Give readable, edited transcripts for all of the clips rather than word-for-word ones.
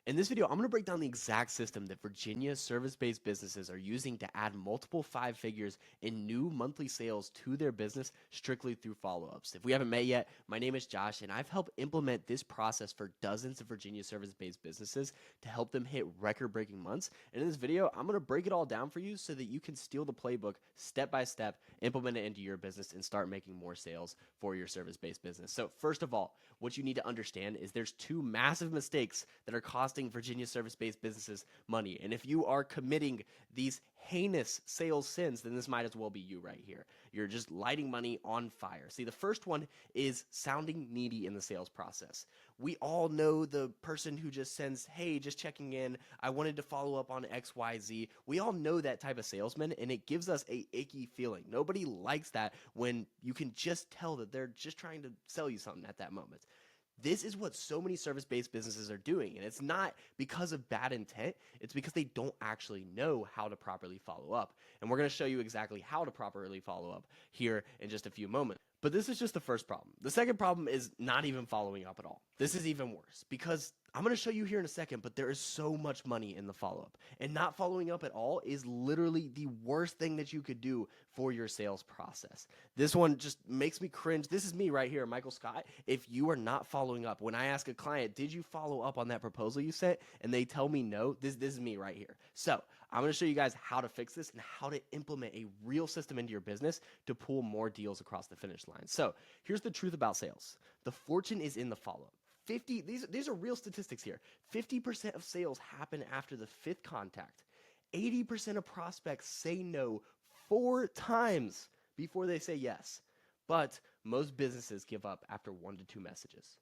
In this video, I'm going to break down the exact system that Virginia service-based businesses are using to add multiple five figures in new monthly sales to their business strictly through follow-ups. If we haven't met yet, my name is Josh, and I've helped implement this process for dozens of Virginia service-based businesses to help them hit record-breaking months. And in this video, I'm going to break it all down for you so that you can steal the playbook step by step, implement it into your business, and start making more sales for your service-based business. So first of all, what you need to understand is there's two massive mistakes that are costing Virginia service-based businesses money. And if you are committing these heinous sales sins, then this might as well be you right here. You're just lighting money on fire. See, the first one is sounding needy in the sales process. We all know the person who just sends, hey, just checking in, I wanted to follow up on XYZ. We all know that type of salesman, and it gives us a icky feeling. Nobody likes that when you can just tell that they're just trying to sell you something at that moment. This is what so many service-based businesses are doing, and it's not because of bad intent. It's because they don't actually know how to properly follow up. And we're going to show you exactly how to properly follow up here in just a few moments. But this is just the first problem. The second problem is not even following up at all. This is even worse because I'm going to show you here in a second, but there is so much money in the follow-up. And not following up at all is literally the worst thing that you could do for your sales process. This one just makes me cringe. This is me right here, Michael Scott. If you are not following up, when I ask a client, did you follow up on that proposal you sent? And they tell me no, this is me right here. So I'm going to show you guys how to fix this and how to implement a real system into your business to pull more deals across the finish line. So here's the truth about sales. The fortune is in the follow-up. These are real statistics here. 50% of sales happen after the fifth contact. 80% of prospects say no 4 times before they say yes. But most businesses give up after 1 to 2 messages.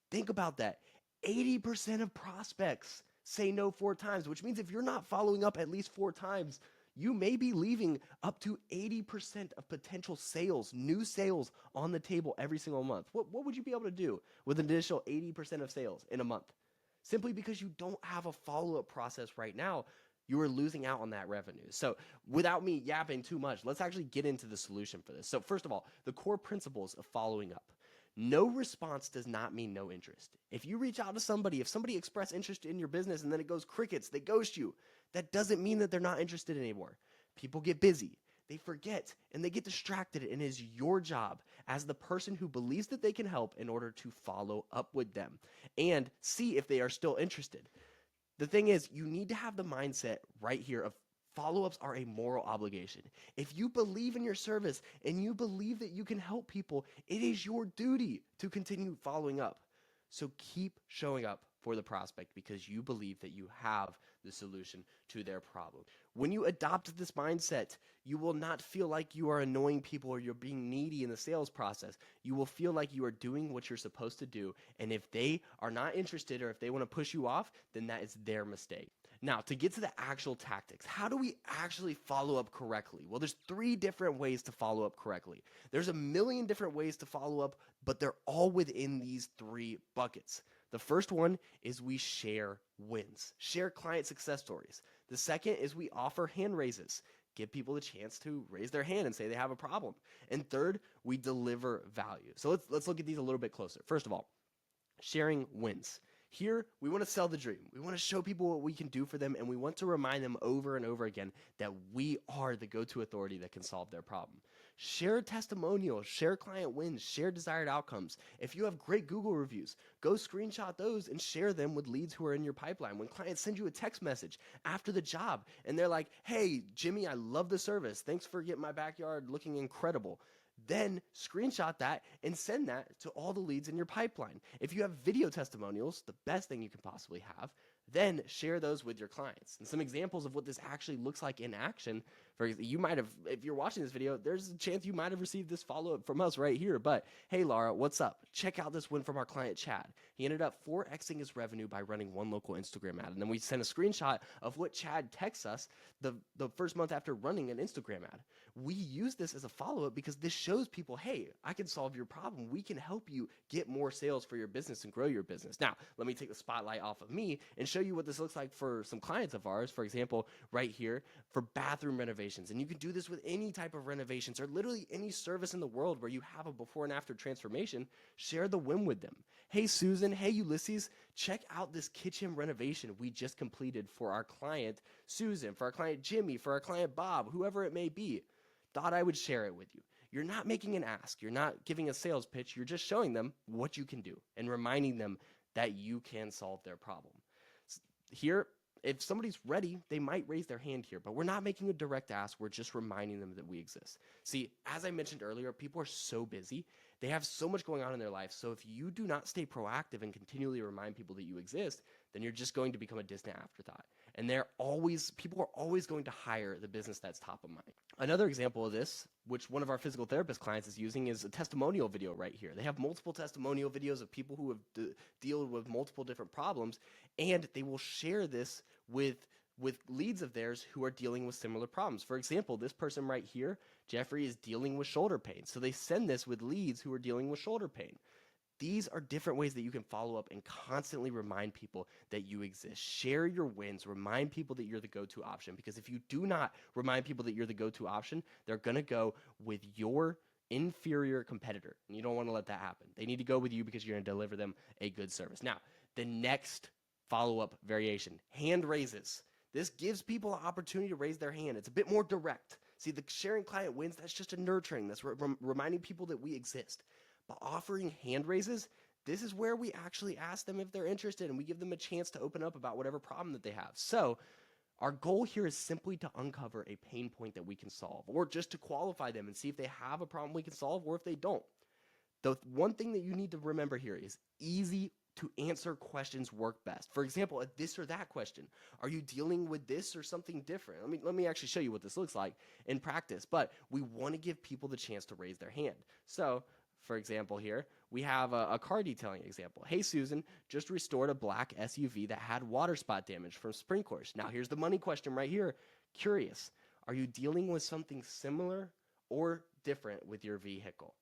Think about that. 80% of prospects say no 4 times, which means if you're not following up at least 4 times, you may be leaving up to 80% of potential sales, new sales on the table every single month. What would you be able to do with an additional 80% of sales in a month? Simply because you don't have a follow-up process right now, you are losing out on that revenue. So without me yapping too much, let's actually get into the solution for this. So first of all, the core principles of following up. No response does not mean no interest. If you reach out to somebody, if somebody express interest in your business and then it goes crickets, they ghost you, that doesn't mean that they're not interested anymore. People get busy, they forget, and they get distracted, and it is your job as the person who believes that they can help in order to follow up with them and see if they are still interested. The thing is, you need to have the mindset right here of follow-ups are a moral obligation. If you believe in your service and you believe that you can help people, it is your duty to continue following up. So keep showing up for the prospect because you believe that you have the solution to their problem. When you adopt this mindset, you will not feel like you are annoying people or you're being needy in the sales process. You will feel like you are doing what you're supposed to do. And if they are not interested or if they want to push you off, then that is their mistake. Now, to get to the actual tactics, how do we actually follow up correctly? Well, there's 3 different ways to follow up correctly. There's a million different ways to follow up, but they're all within these 3 buckets. The first one is we share wins, share client success stories. The second is we offer hand raises, give people a chance to raise their hand and say they have a problem. And third, we deliver value. So let's look at these a little bit closer. First of all, sharing wins. Here, we want to sell the dream. We want to show people what we can do for them, and we want to remind them over and over again that we are the go-to authority that can solve their problem. Share testimonials, share client wins, share desired outcomes. If you have great Google reviews, go screenshot those and share them with leads who are in your pipeline. When clients send you a text message after the job, and they're like, hey, Jimmy, I love the service. Thanks for getting my backyard looking incredible. Then screenshot that and send that to all the leads in your pipeline. If you have video testimonials, the best thing you can possibly have, then share those with your clients. And some examples of what this actually looks like in action. For example, you might have, if you're watching this video, there's a chance you might have received this follow-up from us right here. But hey, Laura, what's up? Check out this win from our client, Chad. He ended up 4xing his revenue by running 1 local Instagram ad. And then we sent a screenshot of what Chad texts us the first month after running an Instagram ad. We use this as a follow-up because this shows people, hey, I can solve your problem. We can help you get more sales for your business and grow your business. Now, let me take the spotlight off of me and show you what this looks like for some clients of ours. For example, right here for bathroom renovations. And you can do this with any type of renovations or literally any service in the world where you have a before and after transformation. Share the win with them. Hey, Susan. Hey, Ulysses. Check out this kitchen renovation we just completed for our client, Susan, for our client, Jimmy, for our client, Bob, whoever it may be. Thought I would share it with you. You're not making an ask. You're not giving a sales pitch. You're just showing them what you can do and reminding them that you can solve their problem. Here, if somebody's ready, they might raise their hand here, but we're not making a direct ask. We're just reminding them that we exist. See, as I mentioned earlier, people are so busy. They have so much going on in their life. So if you do not stay proactive and continually remind people that you exist, then you're just going to become a distant afterthought. And people are always going to hire the business that's top of mind. Another example of this, which one of our physical therapist clients is using, is a testimonial video right here. They have multiple testimonial videos of people who have dealt with multiple different problems, and they will share this with leads of theirs who are dealing with similar problems. For example, this person right here, Jeffrey, is dealing with shoulder pain. So they send this with leads who are dealing with shoulder pain. These are different ways that you can follow up and constantly remind people that you exist. Share your wins. Remind people that you're the go-to option, because if you do not remind people that you're the go-to option, they're going to go with your inferior competitor, and you don't want to let that happen. They need to go with you because you're going to deliver them a good service. Now, the next follow-up variation, hand raises. This gives people an opportunity to raise their hand. It's a bit more direct. See, the sharing client wins, that's just a nurturing. That's reminding people that we exist. But offering hand raises, this is where we actually ask them if they're interested, and we give them a chance to open up about whatever problem that they have. So our goal here is simply to uncover a pain point that we can solve, or just to qualify them and see if they have a problem we can solve or if they don't. The one thing that you need to remember here is easy to answer questions work best. For example, a this or that question. Are you dealing with this or something different? Let me actually show you what this looks like in practice, but we want to give people the chance to raise their hand. So, for example here, we have a car detailing example. Hey, Susan, just restored a black SUV that had water spot damage from sprinklers. Now, here's the money question right here. Curious, are you dealing with something similar or different with your vehicle?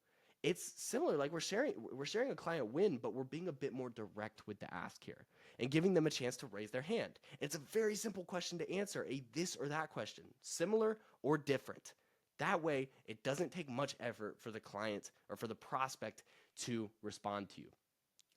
It's similar, like we're sharing a client win, but we're being a bit more direct with the ask here and giving them a chance to raise their hand. It's a very simple question to answer, a this or that question, similar or different. That way, it doesn't take much effort for the client or for the prospect to respond to you.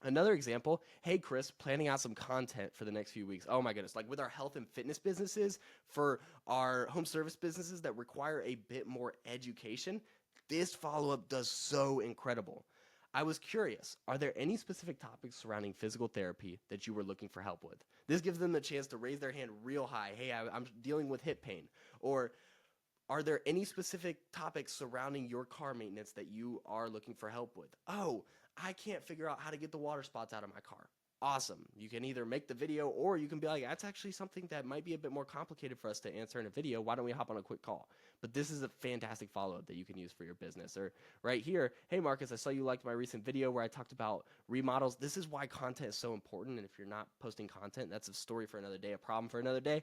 Another example, hey, Chris, planning out some content for the next few weeks. Oh my goodness, like with our health and fitness businesses, for our home service businesses that require a bit more education, this follow-up does so incredible. I was curious, are there any specific topics surrounding physical therapy that you were looking for help with? This gives them the chance to raise their hand real high. Hey, I'm dealing with hip pain. Or are there any specific topics surrounding your car maintenance that you are looking for help with? Oh, I can't figure out how to get the water spots out of my car. Awesome. You can either make the video, or you can be like, that's actually something that might be a bit more complicated for us to answer in a video. Why don't we hop on a quick call? But this is a fantastic follow-up that you can use for your business. Or right here, hey, Marcus, I saw you liked my recent video where I talked about remodels. This is why content is so important. And if you're not posting content, that's a story for another day, a problem for another day,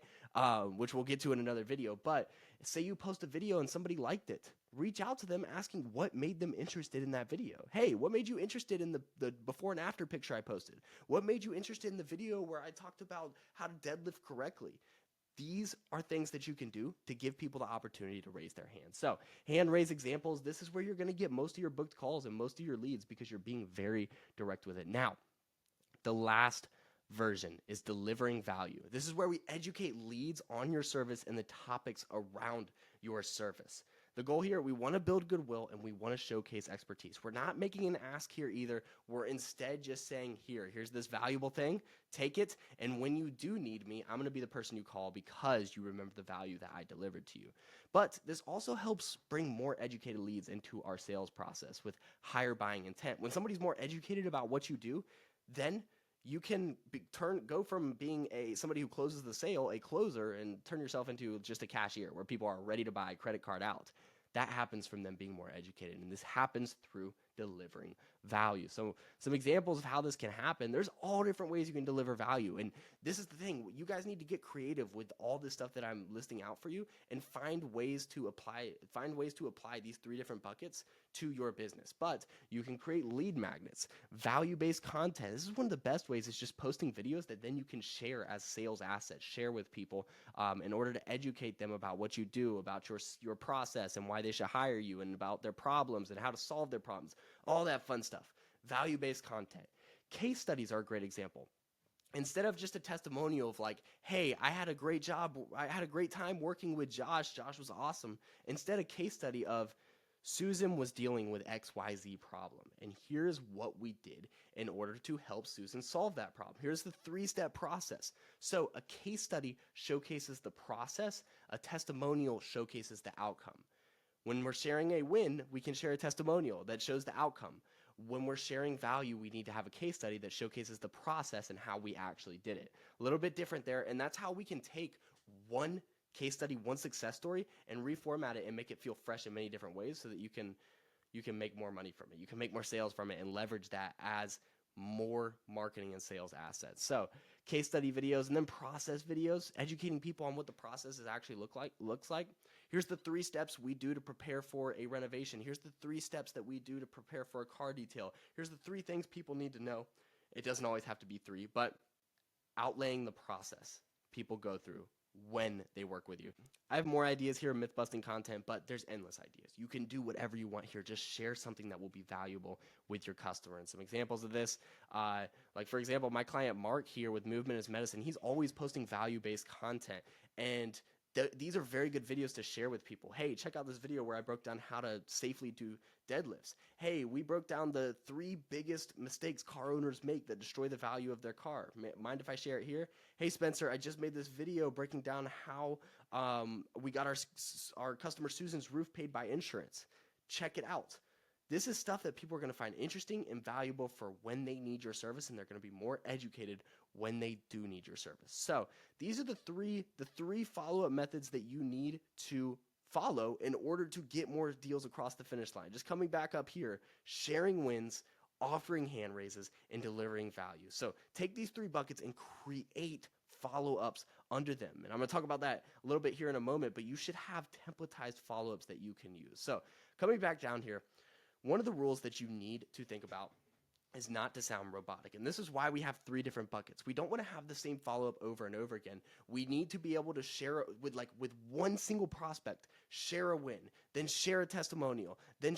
which we'll get to in another video. But say you post a video and somebody liked it. Reach out to them asking what made them interested in that video. Hey, what made you interested in the before and after picture I posted? What made you interested in the video where I talked about how to deadlift correctly? These are things that you can do to give people the opportunity to raise their hands. So hand raise examples, this is where you're going to get most of your booked calls and most of your leads because you're being very direct with it. Now, the last version is delivering value. This is where we educate leads on your service and the topics around your service. The goal here, we want to build goodwill and we want to showcase expertise. We're not making an ask here either. We're instead just saying, here's this valuable thing, take it, and when you do need me, I'm going to be the person you call because you remember the value that I delivered to you. But this also helps bring more educated leads into our sales process with higher buying intent. When somebody's more educated about what you do, then you can go from being somebody who closes the sale, a closer, and turn yourself into just a cashier where people are ready to buy credit card out. That happens from them being more educated, and this happens through delivering value. So some examples of how this can happen, there's all different ways you can deliver value, and this is the thing. You guys need to get creative with all this stuff that I'm listing out for you and find ways to apply these three different buckets to your business. But you can create lead magnets, value-based content. This is one of the best ways, is just posting videos that then you can share as sales assets, share with people in order to educate them about what you do, about your process and why they should hire you, and about their problems and how to solve their problems, all that fun stuff. Value-based content. Case studies are a great example. Instead of just a testimonial of like, hey, I had a great job, I had a great time working with Josh was awesome. Instead, a case study of Susan was dealing with XYZ problem, and here's what we did in order to help Susan solve that problem. Here's the 3-step process. So a case study showcases the process, a testimonial showcases the outcome. When we're sharing a win, we can share a testimonial that shows the outcome. When we're sharing value, we need to have a case study that showcases the process and how we actually did it. A little bit different there, and that's how we can take one case study, one success story, and reformat it and make it feel fresh in many different ways so that you can make more money from it. You can make more sales from it and leverage that as more marketing and sales assets. So case study videos and then process videos, educating people on what the process is actually looks like. Here's the 3 steps we do to prepare for a renovation. Here's the 3 steps that we do to prepare for a car detail. Here's the 3 things people need to know. It doesn't always have to be 3, but outlaying the process people go through when they work with you. I have more ideas here, myth busting content, but there's endless ideas. You can do whatever you want here. Just share something that will be valuable with your customer. And some examples of this, like for example, my client Mark here with Movement is Medicine, he's always posting value-based content. And these are very good videos to share with people. Hey, check out this video where I broke down how to safely do deadlifts. Hey, we broke down the 3 biggest mistakes car owners make that destroy the value of their car. Mind if I share it here? Hey, Spencer, I just made this video breaking down how we got our customer Susan's roof paid by insurance. Check it out. This is stuff that people are going to find interesting and valuable for when they need your service, and they're going to be more educated when they do need your service. So these are the three follow-up methods that you need to follow in order to get more deals across the finish line. Just coming back up here, sharing wins, offering hand raises, and delivering value. So take these 3 buckets and create follow-ups under them. And I'm going to talk about that a little bit here in a moment, but you should have templatized follow-ups that you can use. So coming back down here, one of the rules that you need to think about is not to sound robotic. And this is why we have 3 different buckets. We don't want to have the same follow-up over and over again. We need to be able to share with one single prospect, share a win, then share a testimonial, then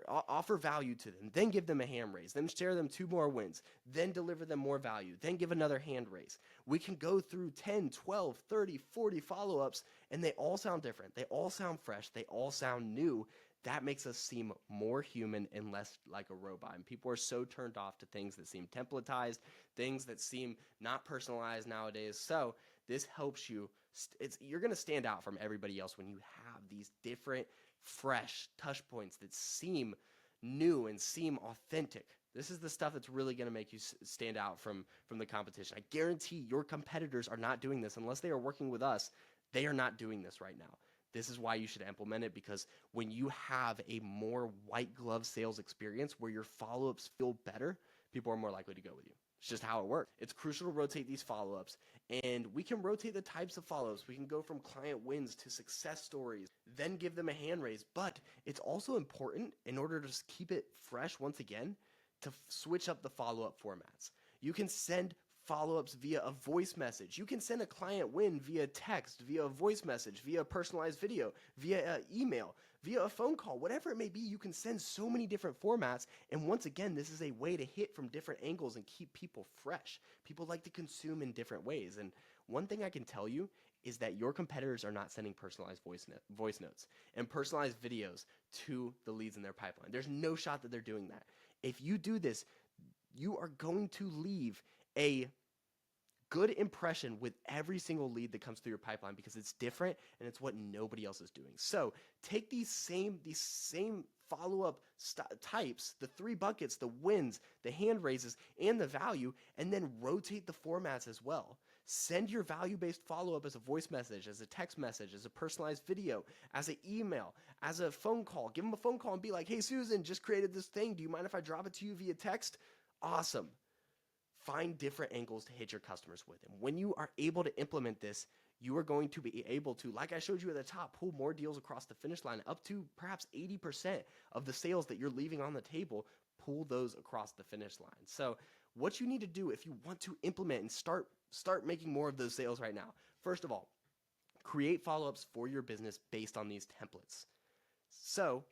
offer value to them, then give them a hand raise, then share them 2 more wins, then deliver them more value, then give another hand raise. We can go through 10, 12, 30, 40 follow-ups, and they all sound different. They all sound fresh. They all sound new. That makes us seem more human and less like a robot. And people are so turned off to things that seem templatized, things that seem not personalized nowadays. So this helps you. You're going to stand out from everybody else when you have these different, fresh touch points that seem new and seem authentic. This is the stuff that's really going to make you stand out from the competition. I guarantee your competitors are not doing this unless they are working with us. They are not doing this right now. This is why you should implement it, because when you have a more white glove sales experience where your follow-ups feel better, people are more likely to go with you. It's just how it works. It's crucial to rotate these follow-ups, and we can rotate the types of follow-ups. We can go from client wins to success stories, then give them a hand raise. But it's also important, in order to just keep it fresh once again, to switch up the follow-up formats. You can send follow-ups via a voice message. You can send a client win via text, via a voice message, via a personalized video, via email, via a phone call, whatever it may be. You can send so many different formats. And once again, this is a way to hit from different angles and keep people fresh. People like to consume in different ways. And one thing I can tell you is that your competitors are not sending personalized voice notes and personalized videos to the leads in their pipeline. There's no shot that they're doing that. If you do this, you are going to leave a good impression with every single lead that comes through your pipeline, because it's different and it's what nobody else is doing. So take these same follow-up types, the 3 buckets, the wins, the hand raises, and the value, and then rotate the formats as well. Send your value-based follow-up as a voice message, as a text message, as a personalized video, as an email, as a phone call. Give them a phone call and be like, hey, Susan, just created this thing. Do you mind if I drop it to you via text? Awesome. Find different angles to hit your customers with. And when you are able to implement this, you are going to be able to, like I showed you at the top, pull more deals across the finish line, up to perhaps 80% of the sales that you're leaving on the table, pull those across the finish line. So what you need to do if you want to implement and start making more of those sales right now, first of all, create follow-ups for your business based on these templates. So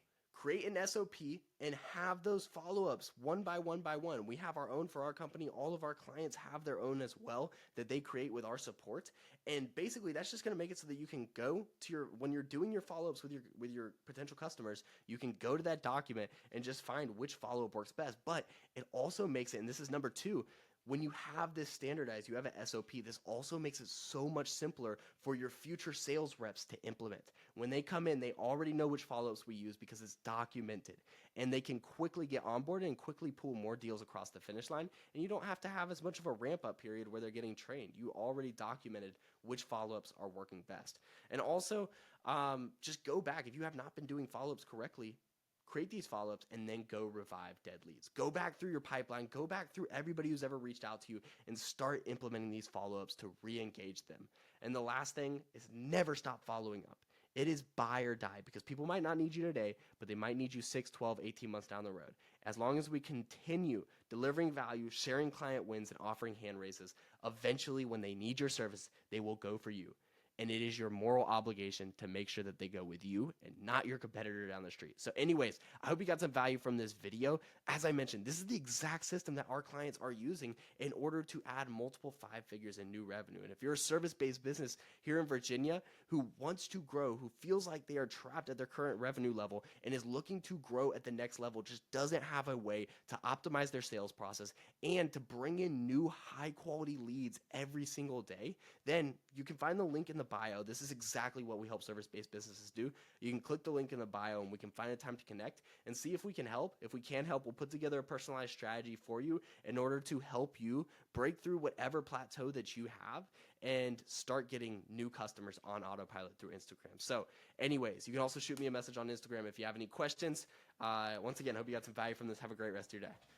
create an SOP and have those follow-ups one by one by one. We have our own for our company. All of our clients have their own as well that they create with our support. And basically that's just going to make it so that you can go to your, when you're doing your follow-ups with your potential customers, you can go to that document and just find which follow-up works best. But it also makes it, and this is number two, when you have this standardized, you have an SOP, this also makes it so much simpler for your future sales reps to implement. When they come in, they already know which follow-ups we use because it's documented, and they can quickly get onboarded and quickly pull more deals across the finish line, and you don't have to have as much of a ramp-up period where they're getting trained. You already documented which follow-ups are working best. And also, just go back. If you have not been doing follow-ups correctly, create these follow-ups and then go revive dead leads. Go back through your pipeline, go back through everybody who's ever reached out to you and start implementing these follow-ups to re-engage them. And the last thing is never stop following up. It is buy or die because people might not need you today, but they might need you 6, 12, 18 months down the road. As long as we continue delivering value, sharing client wins, and offering hand raises, eventually when they need your service, they will go for you. And it is your moral obligation to make sure that they go with you and not your competitor down the street. So anyways, I hope you got some value from this video. As I mentioned, this is the exact system that our clients are using in order to add multiple 5 figures in new revenue. And if you're a service-based business here in Virginia who wants to grow, who feels like they are trapped at their current revenue level and is looking to grow at the next level, just doesn't have a way to optimize their sales process and to bring in new high-quality leads every single day, then you can find the link in the bio. This is exactly what we help service-based businesses do. You can click the link in the bio and we can find a time to connect and see if we can help. If we can help, we'll put together a personalized strategy for you in order to help you break through whatever plateau that you have and start getting new customers on autopilot through Instagram. So anyways, you can also shoot me a message on Instagram if you have any questions. Once again, hope you got some value from this. Have a great rest of your day.